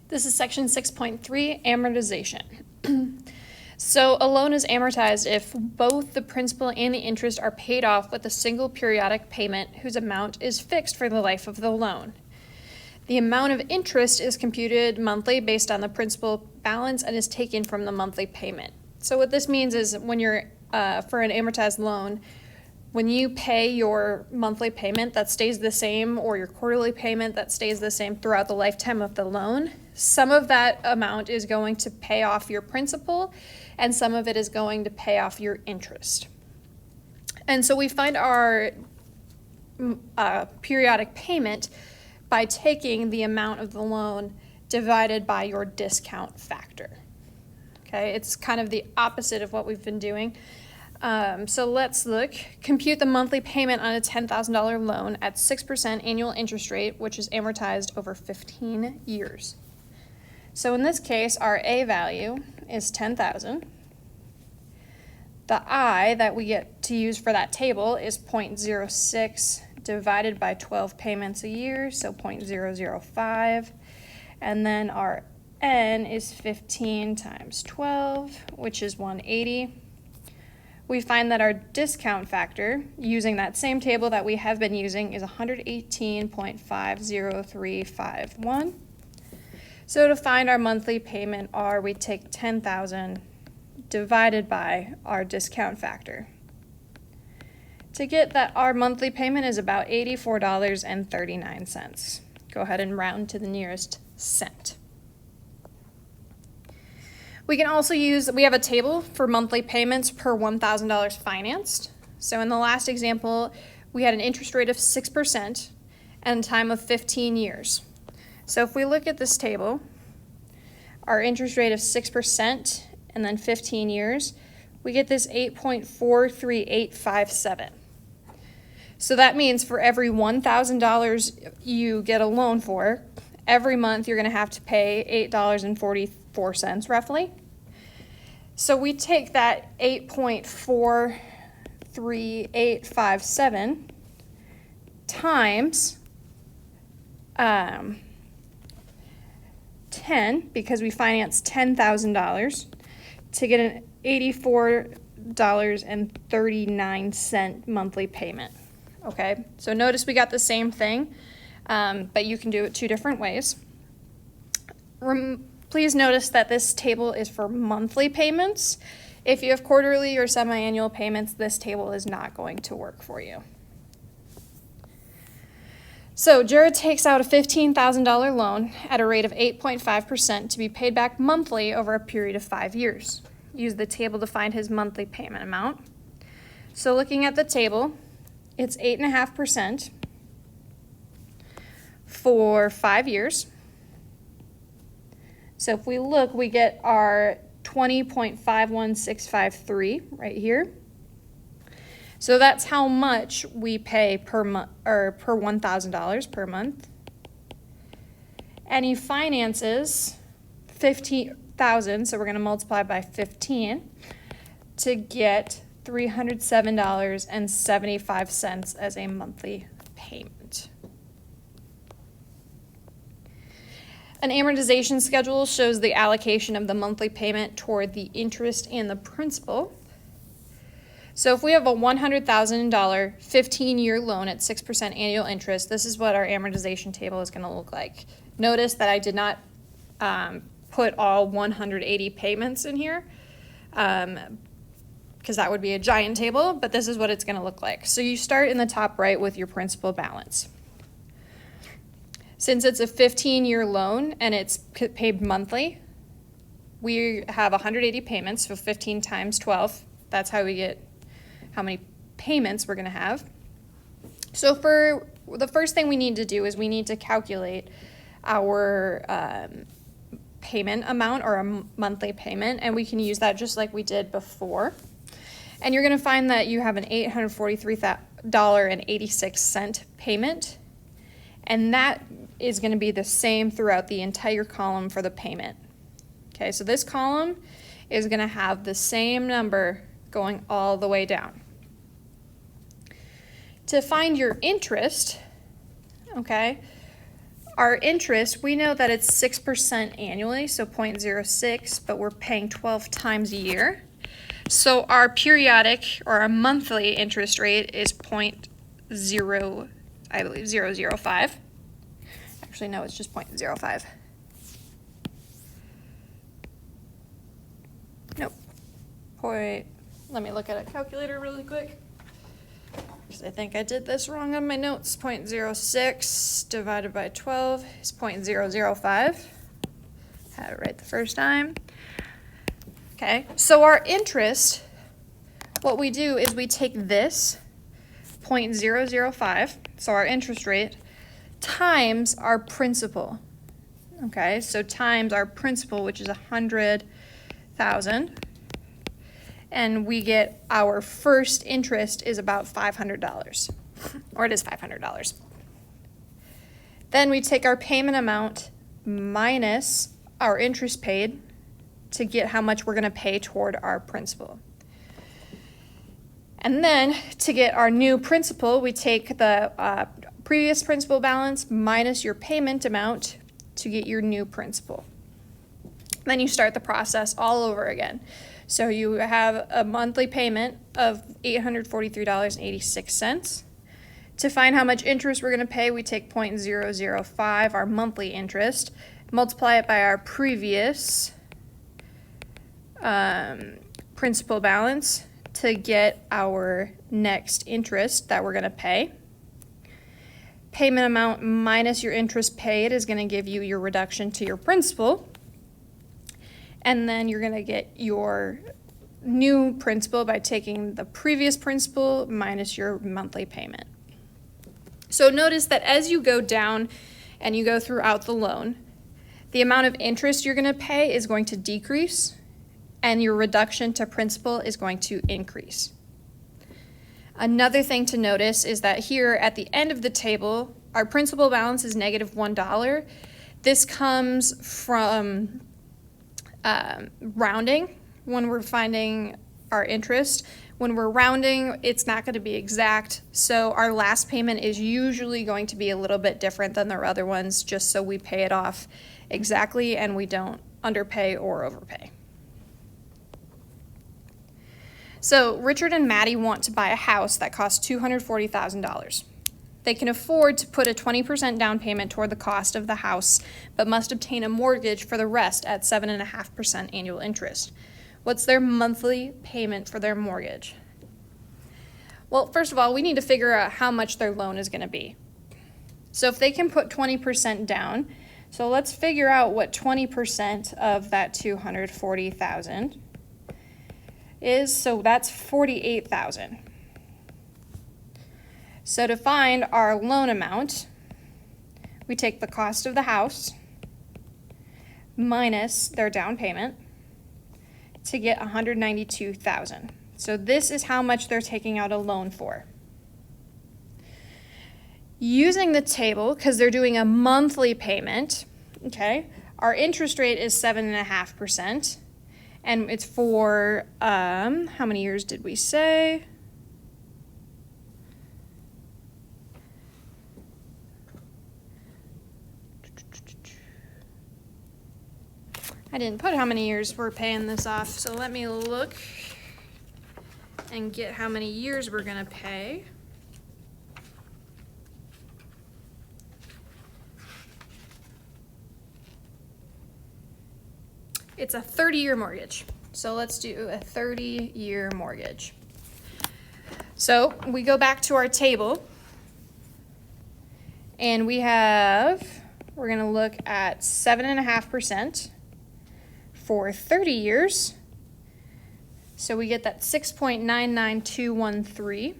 This is section 6.3, amortization. So a loan is amortized if both the principal and the interest are paid off with a single periodic payment whose amount is fixed for the life of the loan. The amount of interest is computed monthly based on the principal balance and is taken from the monthly payment. So what this means is when you're, for an amortized loan, when you pay your monthly payment that stays the same, or your quarterly payment that stays the same throughout the lifetime of the loan, some of that amount is going to pay off your principal and some of it is going to pay off your interest. And so we find our periodic payment by taking the amount of the loan divided by your discount factor. Okay, it's kind of the opposite of what we've been doing. So let's look. Compute the monthly payment on a $10,000 loan at 6% annual interest rate, which is amortized over 15 years. So in this case, our A value is 10,000. The I that we get to use for that table is 0.06 divided by 12 payments a year, so 0.005. And then our N is 15 times 12, which is 180. We find that our discount factor, using that same table that we have been using, is 118.50351. So to find our monthly payment R, we take 10,000 divided by our discount factor. To get that, our monthly payment is about $84.39. Go ahead and round to the nearest cent. We can also use, we have a table for monthly payments per $1,000 financed. So in the last example, we had an interest rate of 6% and a time of 15 years. So if we look at this table, our interest rate of 6% and then 15 years, we get this 8.43857. So that means for every $1,000 you get a loan for, every month you're going to have to pay $8.44 roughly. So we take that 8.43857 times 10, because we financed $10,000, to get an $84.39 monthly payment. Okay, so notice we got the same thing, but you can do it two different ways. Please notice that this table is for monthly payments. If you have quarterly or semi-annual payments, this table is not going to work for you. So Jared takes out a $15,000 loan at a rate of 8.5% to be paid back monthly over a period of 5 years. Use the table to find his monthly payment amount. So looking at the table, it's 8.5% for 5 years. So if we look, we get our 20.51653 right here. So that's how much we pay per month, or per $1,000 per month. And he finances 15,000, so we're going to multiply by 15 to get $307.75 as a monthly payment. An amortization schedule shows the allocation of the monthly payment toward the interest and the principal. So if we have a $100,000 15-year loan at 6% annual interest, this is what our amortization table is going to look like. Notice that I did not put all 180 payments in here, because that would be a giant table, but this is what it's going to look like. So you start in the top right with your principal balance. Since it's a 15-year loan and it's paid monthly, we have 180 payments, so 15 times 12. That's how we get how many payments we're going to have. So for the first thing we need to do is we need to calculate our payment amount, or a monthly payment, and we can use that just like we did before. And you're going to find that you have an $843.86 payment, and that is going to be the same throughout the entire column for the payment. Okay, so this column is going to have the same number going all the way down. To find your interest, okay, Our interest, we know that it's 6% annually, so 0.06, but we're paying 12 times a year. So our periodic or our monthly interest rate is 0.0, I believe 0.005. Actually, no, it's just 0.05. Nope. Let me look at a calculator really quick, because I think I did this wrong on my notes. 0.06 divided by 12 is 0.005. Had it right the first time. Okay, so our interest, what we do is we take this 0.005, so our interest rate, times our principal. Okay, so times our principal, which is 100,000, and we get our first interest is about $500, or it is $500. Then we take our payment amount minus our interest paid to get how much we're going to pay toward our principal. And then to get our new principal, we take the previous principal balance minus your payment amount to get your new principal. Then you start the process all over again. So you have a monthly payment of $843.86. To find how much interest we're going to pay, we take 0.005, our monthly interest, multiply it by our previous principal balance to get our next interest that we're going to pay. Payment amount minus your interest paid is going to give you your reduction to your principal. And then you're going to get your new principal by taking the previous principal minus your monthly payment. So notice that as you go down and you go throughout the loan, the amount of interest you're going to pay is going to decrease, and your reduction to principal is going to increase. Another thing to notice is that here at the end of the table, our principal balance is negative $1. This comes from rounding when we're finding our interest. When we're rounding, it's not going to be exact, so our last payment is usually going to be a little bit different than the other ones, just so we pay it off exactly and we don't underpay or overpay. So Richard and Maddie want to buy a house that costs $240,000. They can afford to put a 20% down payment toward the cost of the house, but must obtain a mortgage for the rest at 7.5% annual interest. What's their monthly payment for their mortgage? Well, first of all, we need to figure out how much their loan is going to be. So if they can put 20% down, so let's figure out what 20% of that $240,000 is. So that's $48,000. So to find our loan amount, we take the cost of the house minus their down payment to get $192,000. So this is how much they're taking out a loan for. Using the table, because they're doing a monthly payment, okay, our interest rate is 7.5%, and it's for, how many years did we say? I didn't put how many years we're paying this off, so let me look and get how many years we're going to pay. It's a 30-year mortgage. So let's do a 30-year mortgage. So we go back to our table, and we're going to look at 7.5%. For 30 years, so we get that 6.99213.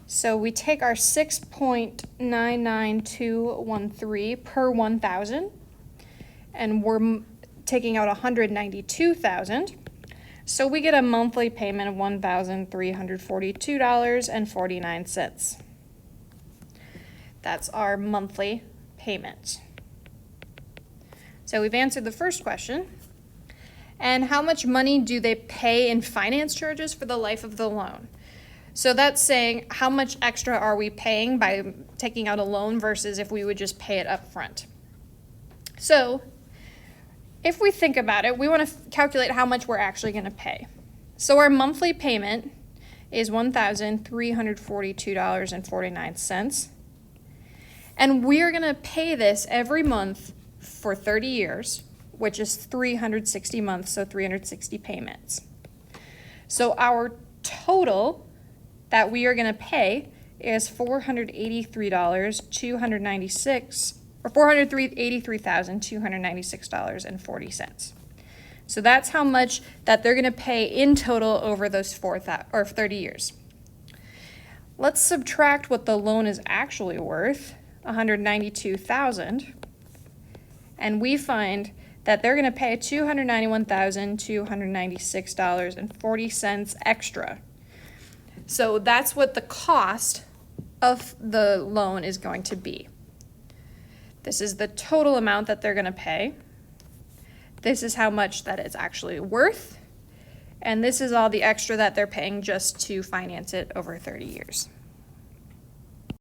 So we take our 6.99213 per 1,000, and we're taking out 192,000. So we get a monthly payment of $1,342.49. That's our monthly payment. So we've answered the first question. And how much money do they pay in finance charges for the life of the loan? So that's saying how much extra are we paying by taking out a loan versus if we would just pay it up front. So if we think about it, we want to calculate how much we're actually going to pay. So our monthly payment is $1,342.49. And we're going to pay this every month for 30 years, which is 360 months, so 360 payments. So our total that we are going to pay is $483,296.40. So that's how much that they're going to pay in total over those 30 years. Let's subtract what the loan is actually worth, $192,000, and we find that they're going to pay $291,296.40 extra. So that's what the cost of the loan is going to be. This is the total amount that they're going to pay. This is how much that it's actually worth. And this is all the extra that they're paying just to finance it over 30 years.